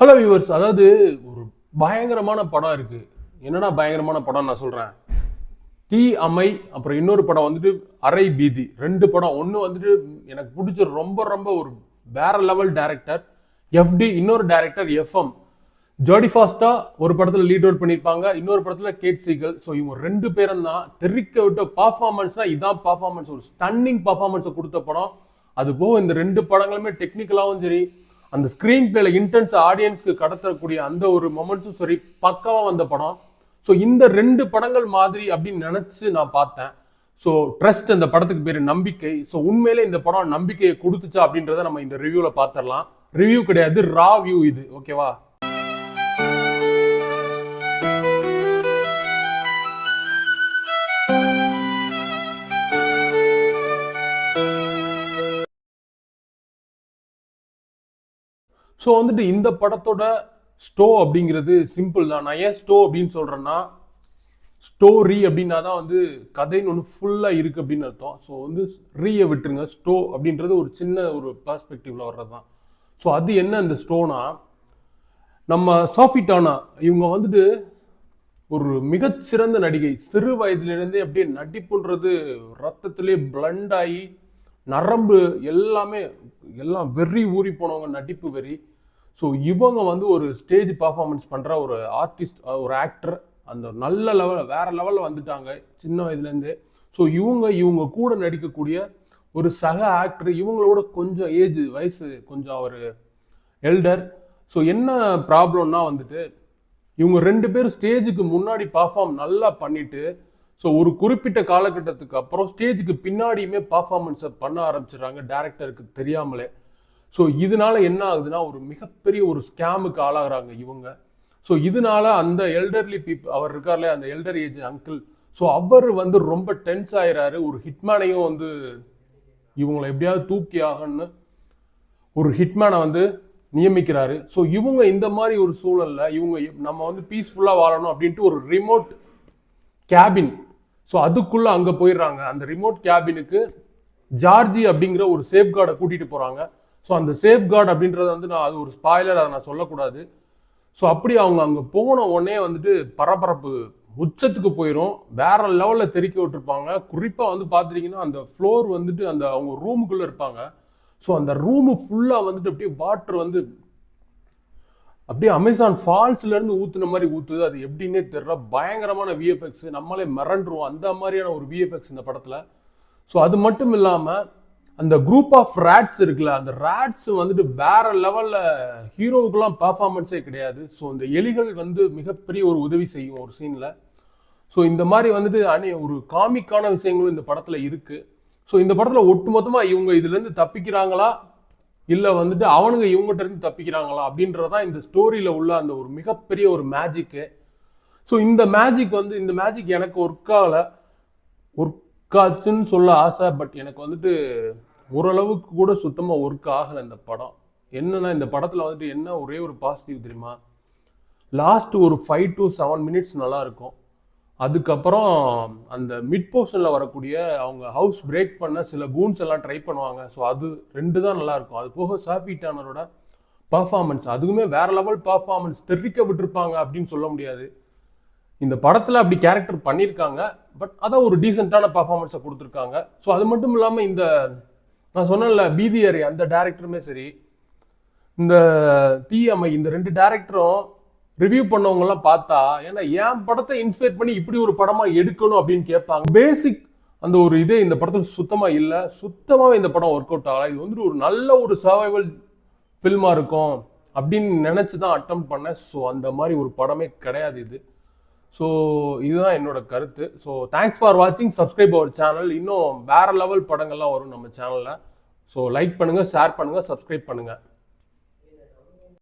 Hello viewers, அதாவது ஒரு பயங்கரமான படம் இருக்கு. என்னடா பயங்கரமான படம் நான் சொல்றேன். தீ அமை, அப்புறம் இன்னொரு படம் வந்துட்டு அரை பீதி. ரெண்டு படம். ஒன்று வந்துட்டு எனக்கு பிடிச்ச ரொம்ப ரொம்ப ஒரு வேற லெவல் டைரக்டர் எஃப்டி, இன்னொரு டைரக்டர் எஃப்எம். ஜோடி ஃபாஸ்டா ஒரு படத்துல லீட் அவுட் பண்ணியிருப்பாங்க, இன்னொரு படத்துல கேட் சீகல். ஸோ இவங்க ரெண்டு பேரும் தான் தெரிக்க விட்ட பர்ஃபார்மன்ஸ்னா இதான் பர்ஃபார்மன்ஸ். ஒரு ஸ்டன்னிங் பர்ஃபார்மன்ஸை கொடுத்த படம். அது போக இந்த ரெண்டு படங்களுமே டெக்னிக்கலாகவும் சரி, அந்த ஸ்க்ரீன் பிளேல இன்டென்ஸ் ஆடியன்ஸ்க்கு கடத்தக்கூடிய அந்த ஒரு மொமெண்ட்ஸும் சரி, பக்காவா வந்த படம். ஸோ இந்த ரெண்டு படங்கள் மாதிரி அப்படின்னு நினைச்சு நான் பார்த்தேன். ஸோ ட்ரஸ்ட், அந்த படத்துக்கு பேர் நம்பிக்கை. ஸோ உண்மையிலே இந்த படம் நம்பிக்கையை கொடுத்துச்சா அப்படின்றத நம்ம இந்த ரிவ்யூல பார்த்துடலாம். ரிவ்யூ கிடையாது, ரா வியூ இது. ஓகேவா? ஸோ வந்துட்டு இந்த படத்தோட ஸ்டோ அப்படிங்கிறது சிம்பிள் தான். நான் ஏன் ஸ்டோ அப்படின்னு சொல்றேன்னா, ஸ்டோரி அப்படின்னா தான் வந்து கதைன்னு ஒன்று ஃபுல்லாக இருக்குது அப்படின்னு அர்த்தம். ஸோ வந்து ரீயை விட்டுருங்க. ஸ்டோ அப்படின்றது ஒரு சின்ன ஒரு பெர்ஸ்பெக்டிவ்ல வர்றது தான். ஸோ அது என்ன இந்த ஸ்டோனா, நம்ம சாஃபி டானா இவங்க வந்துட்டு ஒரு மிகச்சிறந்த நடிகை. சிறு வயதிலிருந்தே அப்படியே நடிப்புன்றது ரத்தத்திலே பிளண்ட் ஆகி நரம்பு எல்லாமே எல்லாம் வெறி ஊறி போனவங்க, நடிப்பு வெறி. ஸோ இவங்க வந்து ஒரு ஸ்டேஜ் பர்ஃபார்மன்ஸ் பண்ணுற ஒரு ஆர்டிஸ்ட், ஒரு ஆக்டர். அந்த நல்ல லெவலில் வேற லெவலில் வந்துட்டாங்க சின்ன வயதுலேருந்தே. ஸோ இவங்க கூட நடிக்கக்கூடிய ஒரு சக ஆக்டர், இவங்களோட கொஞ்சம் ஏஜ் வயசு கொஞ்சம் அவர் எல்டர். ஸோ என்ன ப்ராப்ளம்னா வந்துட்டு, இவங்க ரெண்டு பேரும் ஸ்டேஜுக்கு முன்னாடி பர்ஃபார்ம் நல்லா பண்ணிட்டு, ஸோ ஒரு குறிப்பிட்ட காலகட்டத்துக்கு அப்புறம் ஸ்டேஜுக்கு பின்னாடியுமே பர்ஃபார்மன்ஸை பண்ண ஆரம்பிச்சிடுறாங்க டைரக்டருக்கு தெரியாமலே. ஸோ இதனால என்ன ஆகுதுன்னா, ஒரு மிகப்பெரிய ஒரு ஸ்கேமுக்கு ஆளாகிறாங்க இவங்க. ஸோ இதனால அந்த எல்டர்லி பீப்புள், அவர் இருக்கார்ல அந்த எல்டர் ஏஜ் அங்கிள், ஸோ அவர் வந்து ரொம்ப டென்ஸ் ஆயிடுறாரு. ஒரு ஹிட்மேனையும் வந்து இவங்களை எப்படியாவது தூக்கி ஆகணும்னு ஒரு ஹிட்மேனை வந்து நியமிக்கிறாரு. ஸோ இவங்க இந்த மாதிரி ஒரு சூழல்ல இவங்க நம்ம வந்து பீஸ்ஃபுல்லாக வாழணும் அப்படின்ட்டு ஒரு ரிமோட் கேபின், ஸோ அதுக்குள்ள அங்கே போயிடுறாங்க. அந்த ரிமோட் கேபினுக்கு ஜார்ஜி அப்படிங்கிற ஒரு சேஃப்கார்டை கூட்டிட்டு போறாங்க. ஸோ அந்த சேஃப்கார்டு அப்படின்றத வந்து நான், அது ஒரு ஸ்பாய்லர், அதை நான் சொல்லக்கூடாது. ஸோ அப்படி அவங்க அங்கே போன உடனே வந்துட்டு பரபரப்பு உச்சத்துக்கு போயிடும். வேற லெவலில் தெறிக்க விட்டுருப்பாங்க. குறிப்பாக வந்து பார்த்துட்டீங்கன்னா அந்த ஃப்ளோர் வந்துட்டு அந்த அவங்க ரூமுக்குள்ளே இருப்பாங்க. ஸோ அந்த ரூமு ஃபுல்லாக வந்துட்டு அப்படியே வாட்டர் வந்து அப்படியே அமேசான் ஃபால்ஸ்ல இருந்து ஊத்துன மாதிரி ஊத்துது. அது எப்படின்னே தெரியல. பயங்கரமான விஎஃப்எக்ஸ், நம்மளே மிரண்டுருவோம் அந்த மாதிரியான ஒரு விஎஃப்எக்ஸ் இந்த படத்துல. ஸோ அது மட்டும் இல்லாம அந்த குரூப் ஆஃப் ரேட்ஸ் இருக்குல்ல, அந்த ரேட்ஸ் வந்துட்டு வேற லெவல்ல, ஹீரோவுக்குலாம் பர்ஃபார்மன்ஸே கிடையாது. ஸோ இந்த எலிகள் வந்து மிகப்பெரிய ஒரு உதவி செய்யும் ஒரு சீன்ல. ஸோ இந்த மாதிரி வந்துட்டு ஒரு காமிக்கான விஷயங்களும் இந்த படத்துல இருக்கு. ஸோ இந்த படத்துல ஒட்டுமொத்தமா இவங்க இதுல இருந்து தப்பிக்கிறாங்களா இல்லை வந்துட்டு அவனுங்க இவங்ககிட்ட இருந்து தப்பிக்கிறாங்களா அப்படின்றதான் இந்த ஸ்டோரியில் உள்ள அந்த ஒரு மிகப்பெரிய ஒரு மேஜிக்கு. ஸோ இந்த மேஜிக் எனக்கு ஒர்க் ஆச்சுன்னு சொல்ல ஆசை. பட் எனக்கு வந்துட்டு ஓரளவுக்கு கூட சுத்தமாக ஒர்க் ஆகலை இந்த படம். என்னன்னா, இந்த படத்தில் வந்துட்டு என்ன ஒரே ஒரு பாசிட்டிவ் தெரியுமா, லாஸ்ட் ஒரு 5 to 7 minutes நல்லா இருக்கும். அதுக்கப்புறம் அந்த மிட் போர்ஷனில் வரக்கூடிய அவங்க ஹவுஸ் பிரேக் பண்ண சில கூன்ஸ் எல்லாம் ட்ரை பண்ணுவாங்க. ஸோ அது ரெண்டு தான் நல்லா இருக்கும். அது போக சாஃபி டானரோட பர்ஃபார்மன்ஸ், அதுவுமே வேற லெவல் பர்ஃபார்மன்ஸ். தெரிவிக்க விட்டுருப்பாங்க அப்படின்னு சொல்ல முடியாது. இந்த படத்தில் அப்படி கேரக்டர் பண்ணியிருக்காங்க. பட் அதான் ஒரு டீசெண்டான பர்ஃபார்மன்ஸை கொடுத்துருக்காங்க. ஸோ அது மட்டும் இல்லாமல் இந்த நான் சொன்னேன்ல பீதி அறை, அந்த டேரக்டருமே சரி, இந்த தீயமை, இந்த ரெண்டு டேரக்டரும் ரிவ்யூ பண்ணவங்கலாம் பார்த்தா, ஏன்னா என் படத்தை இன்ஸ்பயர் பண்ணி இப்படி ஒரு படமா எடுக்கணும் அப்படின்னு கேட்பாங்க. பேசிக் அந்த ஒரு இதே இந்த படத்தில் சுத்தமாக இல்லை. சுத்தமாகவே இந்த படம் ஒர்க் அவுட் ஆகலை. இது வந்துட்டு ஒரு நல்ல ஒரு சர்வைவல் ஃபில்மாக இருக்கும் அப்படின்னு நினச்சி தான் அட்டம் பண்ணேன். ஸோ அந்த மாதிரி ஒரு படமே கிடையாது இது. ஸோ இதுதான் என்னோட கருத்து. ஸோ தேங்க்ஸ் ஃபார் வாட்சிங். Subscribe our channel. இன்னும் வேற லெவல் படங்கள்லாம் வரும் நம்ம சேனலில். ஸோ லைக் பண்ணுங்கள், ஷேர் பண்ணுங்கள், சப்ஸ்கிரைப் பண்ணுங்கள்.